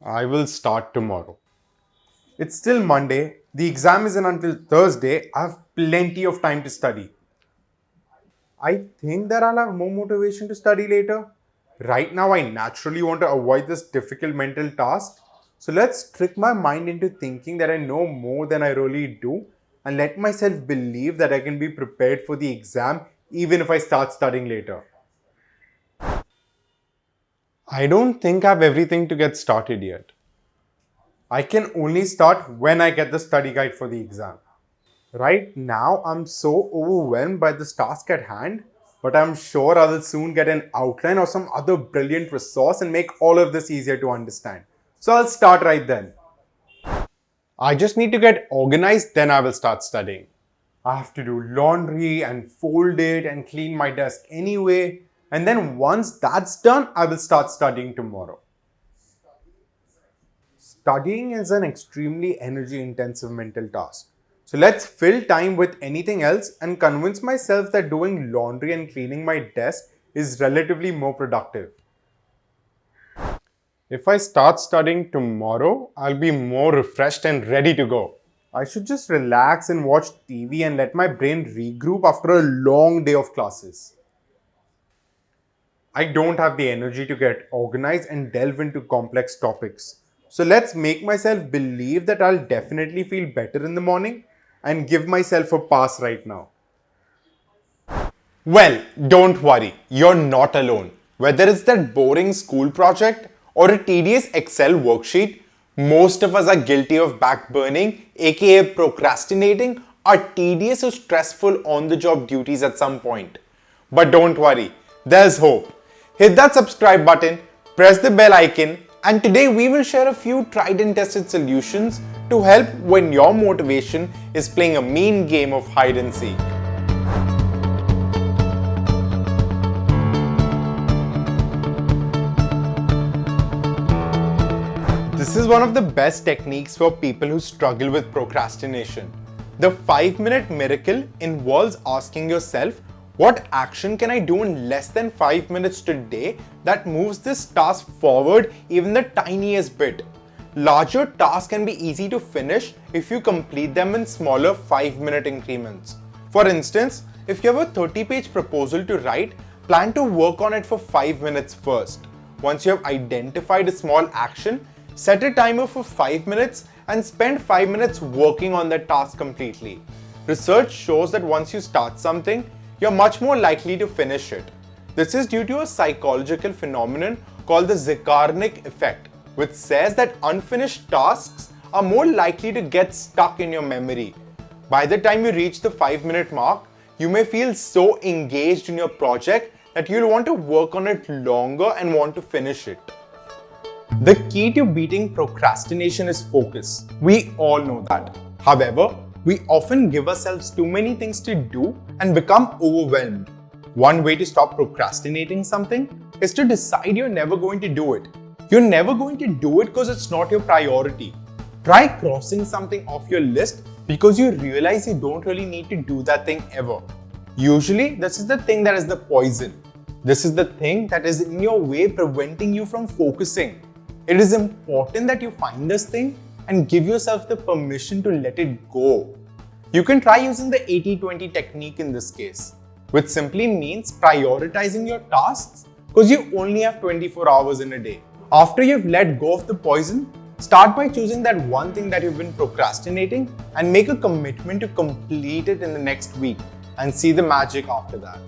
I will start tomorrow. It's still Monday. The exam isn't until Thursday. I have plenty of time to study. I think that I'll have more motivation to study later. Right now, I naturally want to avoid this difficult mental task. So let's trick my mind into thinking that I know more than I really do and let myself believe that I can be prepared for the exam even if I start studying later. I don't think I have everything to get started yet. I can only start when I get the study guide for the exam. Right now, I'm so overwhelmed by this task at hand, but I'm sure I will soon get an outline or some other brilliant resource and make all of this easier to understand. So I'll start right then. I just need to get organized, then I will start studying. I have to do laundry and fold it and clean my desk anyway. And then once that's done, I will start studying tomorrow. Studying is an extremely energy intensive mental task. So let's fill time with anything else and convince myself that doing laundry and cleaning my desk is relatively more productive. If I start studying tomorrow, I'll be more refreshed and ready to go. I should just relax and watch TV and let my brain regroup after a long day of classes. I don't have the energy to get organized and delve into complex topics. So let's make myself believe that I'll definitely feel better in the morning and give myself a pass right now. Well, don't worry, you're not alone. Whether it's that boring school project or a tedious Excel worksheet, most of us are guilty of backburning, aka procrastinating, our tedious or stressful on-the-job duties at some point. But don't worry, there's hope. Hit that subscribe button, press the bell icon, and today we will share a few tried and tested solutions to help when your motivation is playing a mean game of hide and seek. This is one of the best techniques for people who struggle with procrastination. The 5-minute miracle involves asking yourself, what action can I do in less than 5 minutes today that moves this task forward even the tiniest bit? Larger tasks can be easy to finish if you complete them in smaller 5-minute increments. For instance, if you have a 30-page proposal to write, plan to work on it for 5 minutes first. Once you have identified a small action, set a timer for 5 minutes and spend 5 minutes working on that task completely. Research shows that once you start something, you're much more likely to finish it. This is due to a psychological phenomenon called the Zacharnik effect, which says that unfinished tasks are more likely to get stuck in your memory. By the time you reach the 5-minute mark, you may feel so engaged in your project that you'll want to work on it longer and want to finish it. The key to beating procrastination is focus. We all know that. However, we often give ourselves too many things to do and become overwhelmed. One way to stop procrastinating something is to decide you're never going to do it. You're never going to do it because it's not your priority. Try crossing something off your list because you realize you don't really need to do that thing ever. Usually, this is the thing that is the poison. This is the thing that is in your way, preventing you from focusing. It is important that you find this thing and give yourself the permission to let it go. You can try using the 80-20 technique in this case, which simply means prioritizing your tasks because you only have 24 hours in a day. After you've let go of the poison, start by choosing that one thing that you've been procrastinating and make a commitment to complete it in the next week and see the magic after that.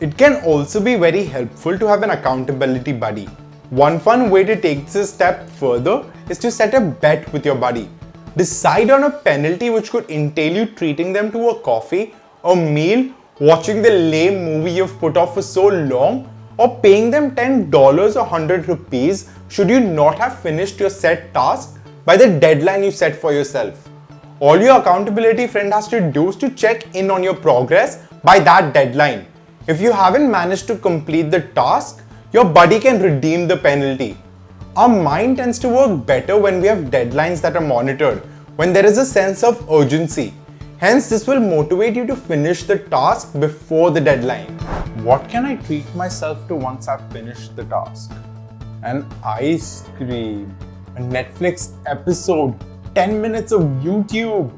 It can also be very helpful to have an accountability buddy. One fun way to take this a step further is to set a bet with your buddy. Decide on a penalty which could entail you treating them to a coffee, a meal, watching the lame movie you've put off for so long, or paying them $10 or 100 rupees should you not have finished your set task by the deadline you set for yourself. All your accountability friend has to do is to check in on your progress by that deadline. If you haven't managed to complete the task, your buddy can redeem the penalty. Our mind tends to work better when we have deadlines that are monitored, when there is a sense of urgency. Hence, this will motivate you to finish the task before the deadline. What can I treat myself to once I've finished the task? An ice cream. a Netflix episode, 10 minutes of YouTube.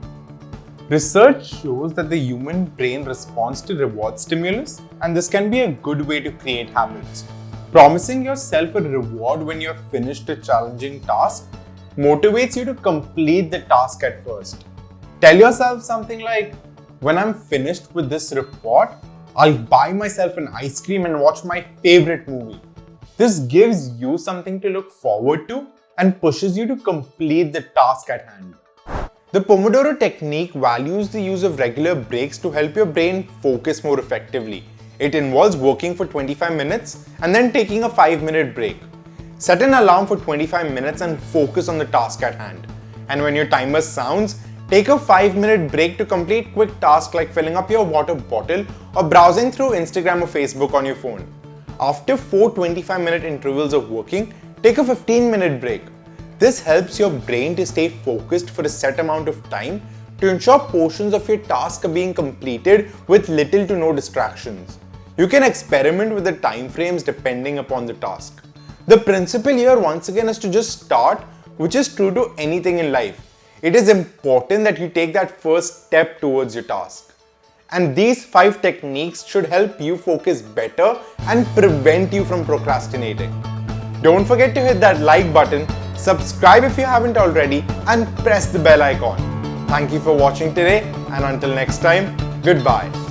Research shows that the human brain responds to reward stimulus, and this can be a good way to create habits. Promising yourself a reward when you're finished a challenging task motivates you to complete the task at first. Tell yourself something like, when I'm finished with this report, I'll buy myself an ice cream and watch my favorite movie. This gives you something to look forward to and pushes you to complete the task at hand. The Pomodoro Technique values the use of regular breaks to help your brain focus more effectively. It involves working for 25 minutes and then taking a 5-minute break. Set an alarm for 25 minutes and focus on the task at hand. And when your timer sounds, take a 5-minute break to complete quick tasks like filling up your water bottle or browsing through Instagram or Facebook on your phone. After 4 25-minute intervals of working, take a 15-minute break. This helps your brain to stay focused for a set amount of time to ensure portions of your task are being completed with little to no distractions. You can experiment with the time frames depending upon the task. The principle here once again is to just start, which is true to anything in life. It is important that you take that first step towards your task. And these 5 techniques should help you focus better and prevent you from procrastinating. Don't forget to hit that like button, subscribe if you haven't already, and press the bell icon. Thank you for watching today, and until next time, goodbye.